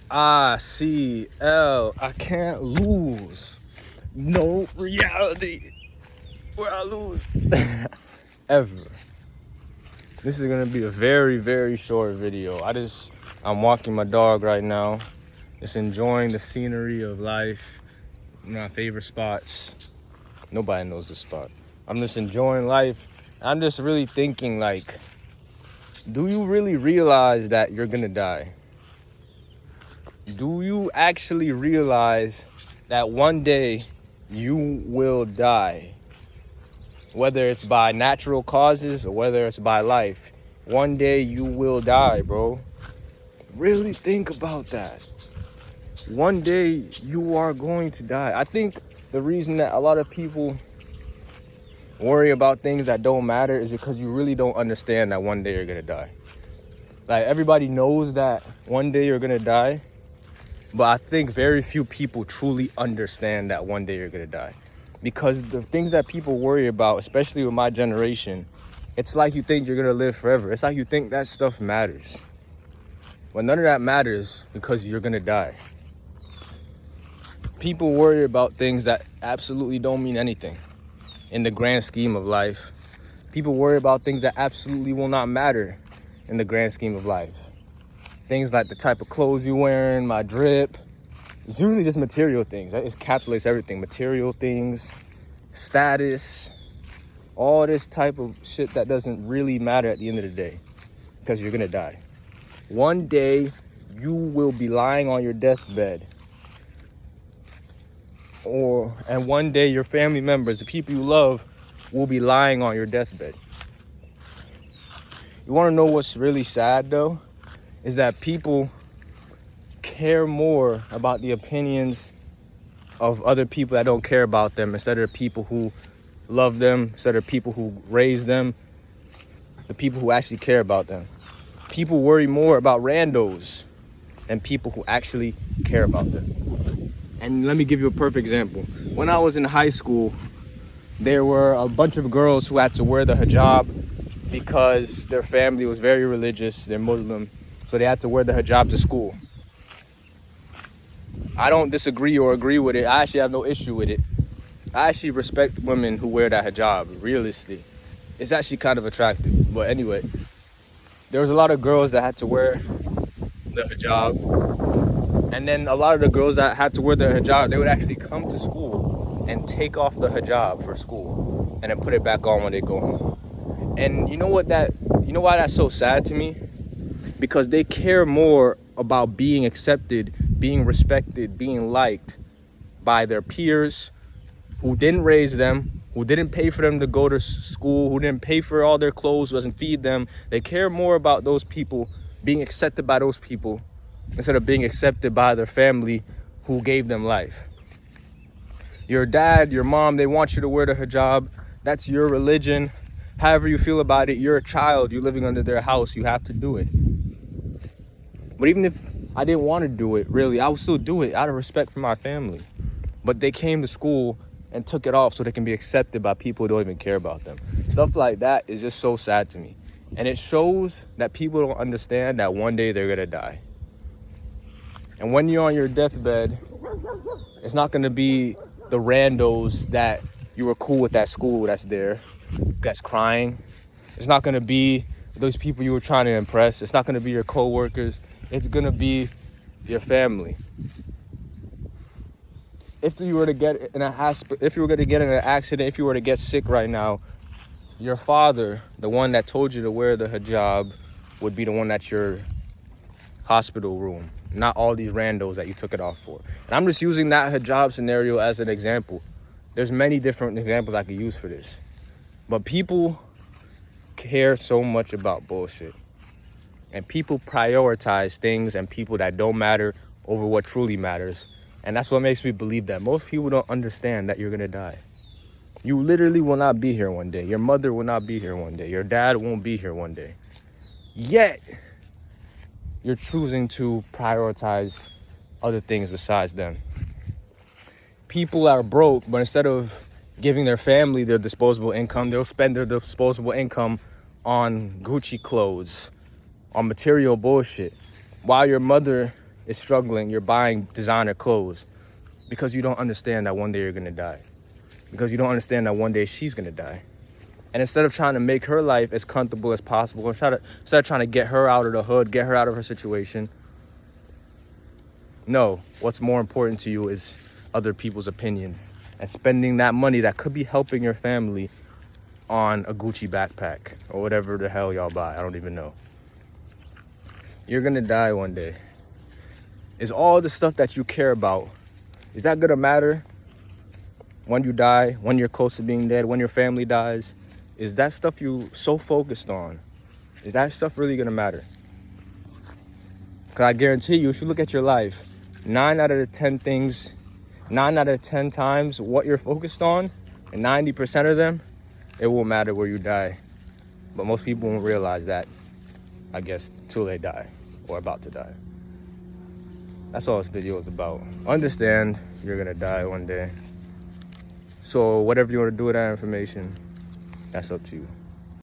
icLAAo, I can't lose. No reality where I lose. Ever. This is gonna be a very, very short video. I'm walking my dog right now. Just enjoying the scenery of life. My favorite spots. Nobody knows this spot. I'm just enjoying life. I'm just really thinking, like, do you really realize that you're gonna die? Do you actually realize that one day you will die? Whether it's by natural causes or whether it's by life, one day you will die, bro. Really think about that. One day you are going to die. I think the reason that a lot of people worry about things that don't matter is because you really don't understand that one day you're gonna die. Like, everybody knows that one day you're gonna die, but I think very few people truly understand that one day you're gonna die. Because the things that people worry about, especially with my generation, it's like you think you're gonna live forever. It's like you think that stuff matters. But none of that matters because you're gonna die. People worry about things that absolutely don't mean anything in the grand scheme of life. People worry about things that absolutely will not matter in the grand scheme of life. Things like the type of clothes you're wearing, my drip. It's usually just material things. It encapsulates everything. Material things, status, all this type of shit that doesn't really matter at the end of the day, because you're gonna die. One day you will be lying on your deathbed, and one day your family members, the people you love, will be lying on your deathbed. You want to know what's really sad though? Is that people care more about the opinions of other people that don't care about them instead of the people who love them, instead of people who raise them, the people who actually care about them. People worry more about randos than people who actually care about them. And let me give you a perfect example. When I was in high school, there were a bunch of girls who had to wear the hijab because their family was very religious, they're Muslim, so they had to wear the hijab to school. I don't disagree or agree with it. I actually have no issue with it. I actually respect women who wear that hijab, realistically. It's actually kind of attractive. But anyway, there was a lot of girls that had to wear the hijab. And then a lot of the girls that had to wear the hijab, they would actually come to school and take off the hijab for school and then put it back on when they go home. And you know why that's so sad to me? Because they care more about being accepted, being respected, being liked by their peers who didn't raise them, who didn't pay for them to go to school, who didn't pay for all their clothes, doesn't feed them. They care more about those people, being accepted by those people, instead of being accepted by their family who gave them life. Your dad, your mom, they want you to wear the hijab. That's your religion. However you feel about it, you're a child, you're living under their house, you have to do it. But even if I didn't want to do it, really, I would still do it out of respect for my family. But they came to school and took it off so they can be accepted by people who don't even care about them. Stuff like that is just so sad to me. And it shows that people don't understand that one day they're gonna die. And when you're on your deathbed, it's not gonna be the randos that you were cool with at school that's there, that's crying. It's not gonna be those people you were trying to impress. It's not gonna be your co-workers. It's gonna be your family. If you were to get in a hospital, if you were gonna get in an accident, if you were to get sick right now, your father, the one that told you to wear the hijab, would be the one at your hospital room, not all these randos that you took it off for. And I'm just using that hijab scenario as an example. There's many different examples I could use for this. But people care so much about bullshit. And people prioritize things and people that don't matter over what truly matters. And that's what makes me believe that most people don't understand that you're gonna die. You literally will not be here one day. Your mother will not be here one day. Your dad won't be here one day. Yet, you're choosing to prioritize other things besides them. People are broke, but instead of giving their family their disposable income, they'll spend their disposable income on Gucci clothes, on material bullshit. While your mother is struggling, you're buying designer clothes because you don't understand that one day you're gonna die. Because you don't understand that one day she's gonna die. And instead of trying to make her life as comfortable as possible, instead of trying to get her out of the hood, get her out of her situation, no, what's more important to you is other people's opinions and spending that money that could be helping your family on a Gucci backpack or whatever the hell y'all buy. I don't even know. You're gonna die one day. Is all the stuff that you care about, is that gonna matter when you die, when you're close to being dead, when your family dies? Is that stuff you so focused on, is that stuff really gonna matter? Because I guarantee you, if you look at your life, 9 out of the 10 things, 9 out of 10 times what you're focused on, and 90% of them, it won't matter where you die. But most people won't realize that, I guess, till they die or about to die. That's all this video is about. Understand you're gonna die one day. So whatever you want to do with that information, that's up to you.